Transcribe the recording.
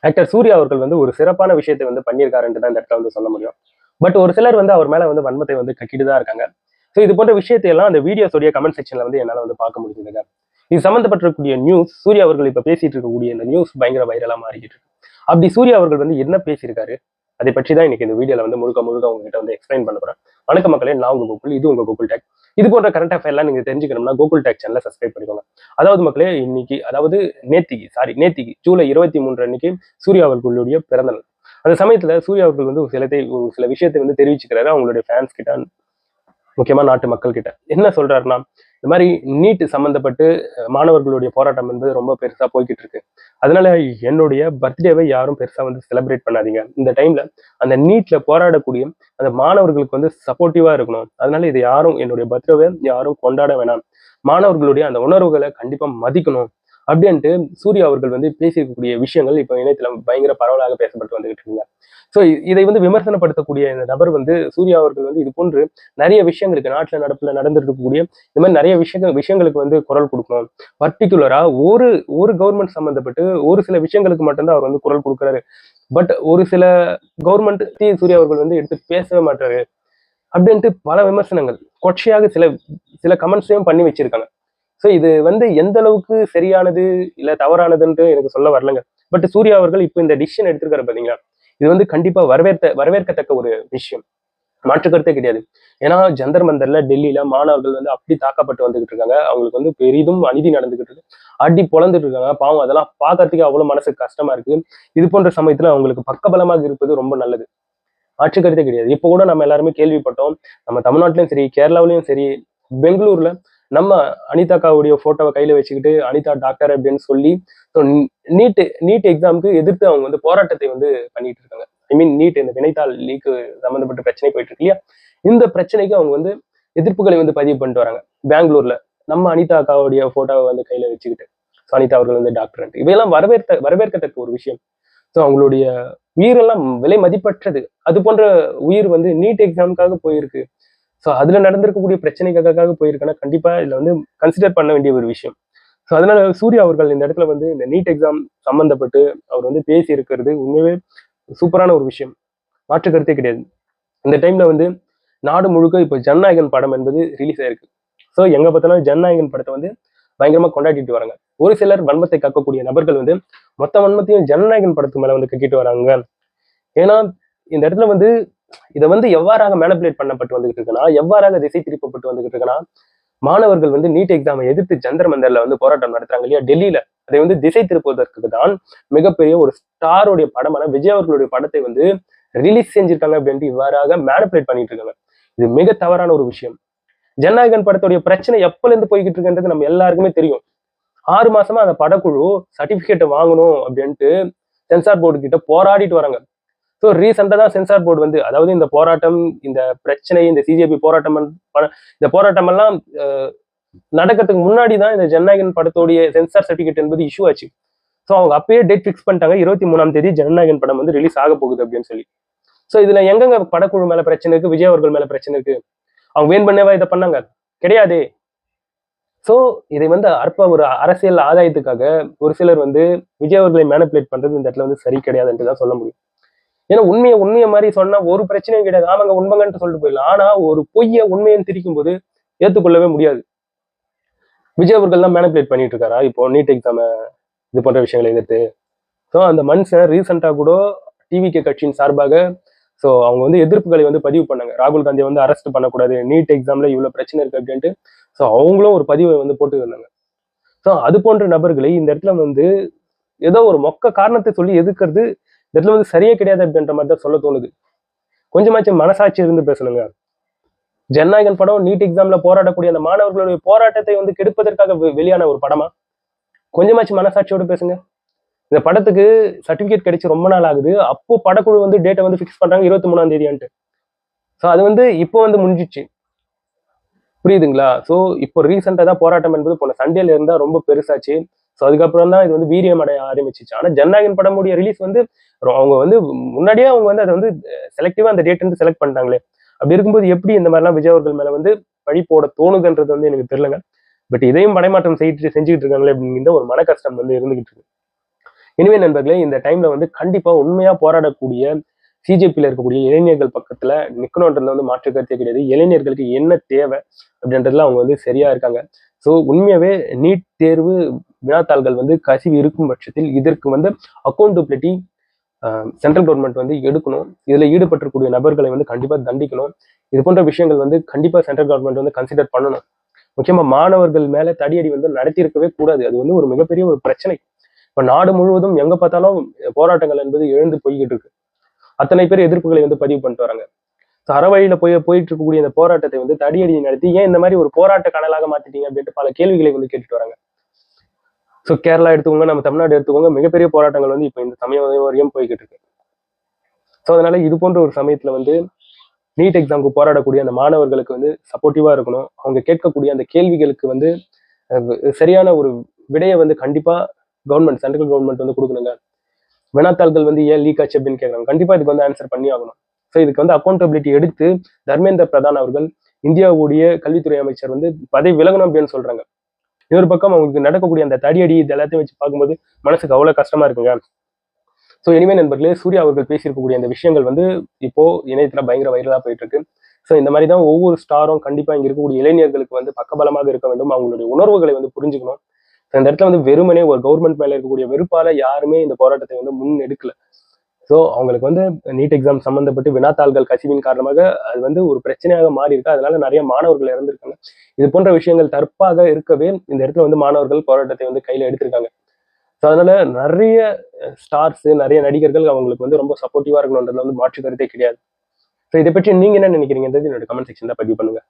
Actor Surya அவர்கள் வந்து ஒரு சிறப்பான விஷயத்தை வந்து பண்ணியிருக்காருன்னு தான் இந்த இடத்துல வந்து சொல்ல முடியும். பட் ஒரு சிலர் வந்து அவர் மேல வந்து வன்மத்தை வந்து கக்கிட்டு தான் இருக்காங்க. ஸோ இது போன்ற விஷயத்தை எல்லாம் அந்த வீடியோஸோடைய கமெண்ட் செக்ஷன்ல வந்து என்னால வந்து பார்க்க முடியுதுங்க. இது சம்பந்தப்பட்டிருக்கக்கூடிய நியூஸ், சூர்யா அவர்கள் இப்ப பேசிட்டு இருக்கக்கூடிய இந்த நியூஸ் பயங்கர வைரலா மாறிக்கிட்டு இருக்கு. அப்படி சூர்யா அவர்கள் வந்து என்ன பேசியிருக்காரு, அதை பற்றி தான் இன்னைக்கு இந்த வீடியோல வந்து முழுக்க முழுக்க உங்ககிட்ட வந்து எக்ஸ்பிளைன் பண்ண போறேன். வணக்க மக்களே, நான் உங்க கோகுல், இது உங்க கோகுல் டேக். இது போன்ற கரண்ட் அஃபேர்லாம் நீங்க தெரிஞ்சுக்கணும்னா கோகுல் டேக் சேனலை சப்ஸ்கிரைப் பண்ணிக்கோங்க. அதாவது மக்களே, இன்னைக்கு அதாவது நேத்திக்கு ஜூலை 23 அன்னைக்கு சூர்யா அவர்களுடைய பிறந்த நாள். அந்த சமயத்துல சூர்யா அவர்கள் வந்து ஒரு சில விஷயத்தை வந்து தெரிவிச்சுக்கிறாரு அவங்களுடைய ஃபேன்ஸ் கிட்ட, முக்கியமா நாட்டு மக்கள் கிட்ட. என்ன சொல்றாருன்னா, இந்த மாதிரி நீட் சம்பந்தப்பட்டு மாணவர்களுடைய போராட்டம் என்பது ரொம்ப பெருசா போய்கிட்டு இருக்கு. அதனால என்னுடைய பர்த்டேவை யாரும் பெருசா வந்து செலிப்ரேட் பண்ணாதீங்க. இந்த டைம்ல அந்த நீட்ல போராடக்கூடிய அந்த மாணவர்களுக்கு வந்து சப்போர்ட்டிவா இருக்கணும். அதனால இது யாரும் என்னுடைய பர்த்டேவை யாரும் கொண்டாட வேணாம். மாணவர்களுடைய அந்த உணர்வுகளை கண்டிப்பா மதிக்கணும் அப்படின்ட்டு சூர்யா அவர்கள் வந்து பேசியிருக்கக்கூடிய விஷயங்கள் இப்போ இணையத்துல பயங்கர பரவலாக பேசப்பட்டு வந்துகிட்டு இருக்குங்க. ஸோ இதை வந்து விமர்சனப்படுத்தக்கூடிய இந்த நபர் வந்து சூர்யா அவர்கள் வந்து இது போன்று நிறைய விஷயங்களுக்கு நாட்டுல நடந்துட்டு இருக்கக்கூடிய இந்த மாதிரி நிறைய விஷயங்களுக்கு வந்து குரல் கொடுக்கணும். பர்டிகுலரா ஒரு கவர்மெண்ட் சம்பந்தப்பட்டு ஒரு சில விஷயங்களுக்கு மட்டும்தான் அவர் வந்து குரல் கொடுக்குறாரு. பட் ஒரு சில கவர்மெண்ட் சூர்யா அவர்கள் வந்து எடுத்து பேசவே மாட்டாரு அப்படின்ட்டு பல விமர்சனங்கள் கொச்சையாக சில கமெண்ட்ஸையும் பண்ணி வச்சிருக்காங்க. ஸோ இது வந்து எந்த அளவுக்கு சரியானது இல்ல தவறானதுன்ட்டு எனக்கு சொல்ல வரலங்க. பட் சூர்யா அவர்கள் இப்போ இந்த டிசிஷன் எடுத்திருக்காரு பாத்தீங்களா, இது வந்து கண்டிப்பா வரவேற்கத்தக்க ஒரு விஷயம், மாற்று கருத்தே கிடையாது. ஏன்னா ஜந்தர் மந்தர்ல டெல்லியில மாணவர்கள் வந்து அப்படி தாக்கப்பட்டு வந்துகிட்டு இருக்காங்க. அவங்களுக்கு வந்து பெரிதும் அநீதி நடந்துகிட்டு இருக்கு, அடி பொழந்துட்டு இருக்காங்க. பாவம், அதெல்லாம் பாக்குறதுக்கு அவ்வளவு மனசுக்கு கஷ்டமா இருக்கு. இது போன்ற சமயத்துல அவங்களுக்கு பக்கபலமாக இருப்பது ரொம்ப நல்லது, மாற்று கருத்தே கிடையாது. இப்போ கூட நம்ம எல்லாருமே கேள்விப்பட்டோம், நம்ம தமிழ்நாட்டிலும் சரி கேரளாவிலையும் சரி பெங்களூர்ல நம்ம அனிதாக்காவுடைய போட்டோவை கையில வச்சுக்கிட்டு அனிதா டாக்டர் அப்படின்னு சொல்லி நீட் எக்ஸாமுக்கு எதிர்த்து அவங்க வந்து போராட்டத்தை வந்து பண்ணிட்டு இருக்காங்க. ஐ மீன் நீட் இந்த வினைத்தாள் லீக்கு சம்பந்தப்பட்ட பிரச்சனை போயிட்டு இருக்கு இல்லையா, இந்த பிரச்சனைக்கு அவங்க வந்து எதிர்ப்புகளை வந்து பதிவு பண்ணிட்டு வராங்க பெங்களூர்ல. நம்ம அனிதா அக்காவுடைய போட்டோவை வந்து கையில வச்சுக்கிட்டு அனிதா அவர்கள் வந்து டாக்டர், இவையெல்லாம் வரவேற்கத்தக்க ஒரு விஷயம். ஸோ அவங்களுடைய உயிரெல்லாம் விலை மதிப்பற்றது. அது போன்ற உயிர் வந்து நீட் எக்ஸாமுக்காக போயிருக்கு. ஸோ அதுல நடந்திருக்கக்கூடிய பிரச்சனைக்காக போயிருக்குன்னா கண்டிப்பா இதுல வந்து கன்சிடர் பண்ண வேண்டிய ஒரு விஷயம். ஸோ அதனால சூர்யா அவர்கள் இந்த இடத்துல வந்து இந்த நீட் எக்ஸாம் சம்பந்தப்பட்டு அவர் வந்து பேசி இருக்கிறது உண்மையே சூப்பரான ஒரு விஷயம், மாற்று கருத்தே கிடையாது. இந்த டைம்ல வந்து நாடு முழுக்க இப்போ ஜனநாயகன் படம் என்பது ரிலீஸ் ஆயிருக்கு. ஸோ எங்க பார்த்தாலும் ஜனநாயகன் படத்தை வந்து பயங்கரமா கொண்டாடிட்டு வராங்க. ஒரு சிலர் வன்மத்தை கக்கக்கூடிய நபர்கள் வந்து மொத்த வன்மத்தையும் ஜனநாயகன் படத்துக்கு மேல வந்து கக்கிட்டு வராங்க. ஏன்னா இந்த இடத்துல வந்து இதை வந்து எவ்வாறாக மேனிபுலேட் பண்ணப்பட்டு வந்துகிட்டு இருக்குன்னா, எவ்வாறாக திசை திருப்பப்பட்டு வந்துகிட்டு இருக்குன்னா, மாணவர்கள் வந்து நீட் எக்ஸாமை எதிர்த்து ஜந்தர் மந்தர்ல வந்து போராட்டம் நடத்துறாங்க இல்லையா டெல்லியில, அதை வந்து திசை திருப்புவதற்கு தான் மிகப்பெரிய ஒரு ஸ்டாருடைய படமான விஜய் அவர்களுடைய படத்தை வந்து ரிலீஸ் செஞ்சிருக்காங்க அப்படின்ட்டு இவ்வாறாக மேனிபுலேட் பண்ணிட்டு இருக்காங்க. இது மிக தவறான ஒரு விஷயம். ஜனநாயகன் படத்துடைய பிரச்சனை எப்பல இருந்து போய்கிட்டு இருக்குன்றது நம்ம எல்லாருக்குமே தெரியும். 6 மாசமா அந்த படக்குழு சர்டிபிகேட்டை வாங்கணும் அப்படின்ட்டு சென்சார் போர்டு கிட்ட போராடிட்டு வராங்க. ஸோ ரீசெண்டா தான் சென்சார் போர்டு வந்து, அதாவது இந்த போராட்டம், இந்த பிரச்சனை, இந்த சிஜேபி போராட்டம், இந்த போராட்டம் எல்லாம் நடக்கிறதுக்கு முன்னாடி தான் இந்த ஜனநாயகன் படத்தோடைய சென்சார் சர்டிபிகேட் என்பது இஷ்யூ ஆச்சு. ஸோ அவங்க அப்பயே டேட் ஃபிக்ஸ் பண்ணிட்டாங்க, 23ஆம் தேதி ஜனநாயகன் படம் வந்து ரிலீஸ் ஆக போகுது அப்படின்னு சொல்லி. ஸோ இதுல எங்கெங்க படக்குழு மேல பிரச்சனை இருக்கு, விஜய் அவர்கள் மேல பிரச்சனை இருக்கு? அவங்க வேன் பண்ணேவா இதை பண்ணாங்க? கிடையாதே. ஸோ இதை வந்து ஒரு அரசியல் ஆதாயத்துக்காக ஒரு சிலர் வந்து விஜய் அவர்களை மேனிபுலேட் பண்றது இந்த இடத்துல வந்து சரி கிடையாதுன்னு தான் சொல்ல முடியும். ஏன்னா உண்மையை மாதிரி சொன்னா ஒரு பிரச்சனையும் கிடையாது, ஆமாங்க உண்மைங்கன்ட்டு சொல்லிட்டு போயிடலாம். ஆனா ஒரு பொய்ய உண்மைன்னு திரிக்கும் போது ஏத்துக்கொள்ளவே முடியாது. விஜய் அவர்கள் தான் மேனிபுலேட் பண்ணிட்டு இருக்காரா இப்போ நீட் எக்ஸாம இது போன்ற விஷயங்களை எதிர்த்து? ஸோ அந்த மனுஷன் ரீசெண்டா கூட டிவிகே கட்சியின் சார்பாக ஸோ அவங்க வந்து எதிர்ப்புகளை வந்து பதிவு பண்ணாங்க. ராகுல் காந்தியை வந்து அரெஸ்ட் பண்ணக்கூடாது, நீட் எக்ஸாம்ல இவ்வளவு பிரச்சனை இருக்கு அப்படின்ட்டு. ஸோ அவங்களும் ஒரு பதிவை வந்து போட்டு இருந்தாங்க. ஸோ அது போன்ற நபர்களை இந்த இடத்துல வந்து ஏதோ ஒரு மொக்க காரணத்தை சொல்லி எதிர்க்கிறது இந்த இடத்துல வந்து சரியே கிடையாது அப்படின்ற மாதிரி தான் சொல்ல தோணுது. கொஞ்சமாச்சும் மனசாட்சி இருந்து பேசணுங்க. ஜனநாயகன் படம் நீட் எக்ஸாம்ல போராடக்கூடிய அந்த மாணவர்களுடைய போராட்டத்தை வந்து கெடுப்பதற்காக வெளியான ஒரு படமா? கொஞ்சமாச்சும் மனசாட்சியோட பேசுங்க. இந்த படத்துக்கு சர்டிபிகேட் கிடைச்சு ரொம்ப நாள் ஆகுது. அப்போ படக்குழு வந்து டேட்டை வந்து ஃபிக்ஸ் பண்றாங்க 23ஆம் தேதியான்ட்டு. ஸோ அது வந்து இப்போ வந்து முடிஞ்சிச்சு, புரியுதுங்களா? ஸோ இப்போ ரீசெண்டா தான் போராட்டம் என்பது போன சண்டேல இருந்தா ரொம்ப பெருசாச்சு. ஸோ அதுக்கப்புறம் தான் இது வந்து வீரியம் அடைய ஆரம்பிச்சிச்சு. ஆனா ஜனநாயகன் படமுடைய ரிலீஸ் வந்து அவங்க வந்து முன்னாடியே அவங்க வந்து அதை வந்து செலக்டிவா அந்த டேட் வந்து செலக்ட் பண்ணிட்டாங்களே. அப்படி இருக்கும்போது எப்படி இந்த மாதிரிலாம் விஜய் அவர்கள் மேல வந்து பழி போட தோணுதுன்றது வந்து எனக்கு தெரியலங்க. பட் இதையும் படைமாற்றம் செஞ்சுக்கிட்டு இருக்காங்களே அப்படிங்கிற ஒரு மன கஷ்டம் வந்து இருந்துகிட்டு இருக்கு. எனவே நண்பர்களே, இந்த டைம்ல வந்து கண்டிப்பா உண்மையா போராடக்கூடிய சிஜேபியில இருக்கக்கூடிய இளைஞர்கள் பக்கத்துல நிக்கணும்ன்றதுல வந்து மாற்று கருத்தே கிடையாது. இளைஞர்களுக்கு என்ன தேவை அப்படின்றதுல அவங்க வந்து சரியா இருக்காங்க. ஸோ உண்மையாவே நீட் தேர்வு வினாத்தாள்கள் வந்து கசிவு இருக்கும் பட்சத்தில் இதற்கு வந்து அக்கௌண்டபிலிட்டி சென்ட்ரல் கவர்மெண்ட் வந்து எடுக்கணும். இதுல ஈடுபட்டிருக்கக்கூடிய நபர்களை வந்து கண்டிப்பா தண்டிக்கணும். இது போன்ற விஷயங்கள் வந்து கண்டிப்பா சென்ட்ரல் கவர்மெண்ட் வந்து கன்சிடர் பண்ணணும். முக்கியமா மாணவர்கள் மேல தடியடி வந்து நடத்தியிருக்கவே கூடாது. அது வந்து ஒரு மிகப்பெரிய ஒரு பிரச்சனை. இப்ப நாடு முழுவதும் எங்க பார்த்தாலும் போராட்டங்கள் என்பது எழுந்து போய்கிட்டு இருக்கு. அத்தனை பேர் எதிர்ப்புகளை வந்து பதிவு பண்ணிட்டு வராங்க. அறவழியில போயிட்டு இருக்கக்கூடிய இந்த போராட்டத்தை வந்து தடியடி நடத்தி ஏன் இந்த மாதிரி ஒரு போராட்ட கனலாக மாத்திட்டீங்க அப்படின்ட்டு பல கேள்விகளை வந்து கேட்டுட்டு வராங்க. ஸோ கேரளா எடுத்துக்கோங்க, நம்ம தமிழ்நாடு எடுத்துக்கோங்க, மிகப்பெரிய போராட்டங்கள் வந்து இப்போ இந்த சமயம் வரையும் போய்கிட்டு இருக்கு. ஸோ அதனால இது போன்ற ஒரு சமயத்துல வந்து நீட் எக்ஸாமுக்கு போராடக்கூடிய அந்த மாணவர்களுக்கு வந்து சப்போர்ட்டிவா இருக்கணும். அவங்க கேட்கக்கூடிய அந்த கேள்விகளுக்கு வந்து சரியான ஒரு விடையை வந்து கண்டிப்பா கவர்மெண்ட், சென்ட்ரல் கவர்மெண்ட் வந்து கொடுக்கணுங்க. வினாத்தாள்கள் வந்து ஏன் லீக் ஆச்சு அப்படின்னு கேட்கறாங்க. கண்டிப்பா இதுக்கு வந்து ஆன்சர் பண்ணி ஆகணும். ஸோ இதுக்கு வந்து அக்கௌண்டபிலிட்டி எடுத்து தர்மேந்திர பிரதான் அவர்கள், இந்தியாவுடைய கல்வித்துறை அமைச்சர் வந்து பதவி விலகணும் அப்படின்னு சொல்றாங்க. இன்னொரு பக்கம் அவங்களுக்கு நடக்கக்கூடிய அந்த தடியடி இது எல்லாத்தையும் வச்சு பார்க்கும்போது மனசுக்கு அவ்வளவு கஷ்டமா இருக்குங்க. ஸோ இனிமே நண்பர்களே, சூர்யா அவர்கள் பேசியிருக்கக்கூடிய அந்த விஷயங்கள் வந்து இப்போ இணையத்துல பயங்கர வைரலா போயிட்டு இருக்கு. ஸோ இந்த மாதிரி தான் ஒவ்வொரு ஸ்டாரும் கண்டிப்பா இங்க இருக்கக்கூடிய இளைஞர்களுக்கு வந்து பக்கபலமாக இருக்க வேண்டும். அவங்களுடைய உணர்வுகளை வந்து புரிஞ்சுக்கணும். இந்த இடத்துல வந்து வெறுமனே ஒரு கவர்மெண்ட் மேல இருக்கக்கூடிய வெறுப்பால யாருமே இந்த போராட்டத்தை வந்து முன் எடுக்கல. ஸோ அவங்களுக்கு வந்து நீட் எக்ஸாம் சம்பந்தப்பட்டு வினாத்தாள்கள் கசிவின் காரணமாக அது வந்து ஒரு பிரச்சனையாக மாறி இருக்கு. அதனால நிறைய மாணவர்கள் இறந்திருக்காங்க. இது போன்ற விஷயங்கள் தற்பாக இருக்கவே இந்த இடத்துல வந்து மாணவர்கள் போராட்டத்தை வந்து கையில எடுத்திருக்காங்க. ஸோ அதனால நிறைய ஸ்டார்ஸ், நிறைய நடிகர்கள் அவங்களுக்கு வந்து ரொம்ப சப்போர்ட்டிவா இருக்கணும்ன்றதுல வந்து மாற்று கருத்தே கிடையாது. ஸோ இதை பற்றி நீங்க என்ன நினைக்கிறீங்கன்றது என்னோட கமெண்ட் செக்ஷன்ல பதிவு பண்ணுங்க.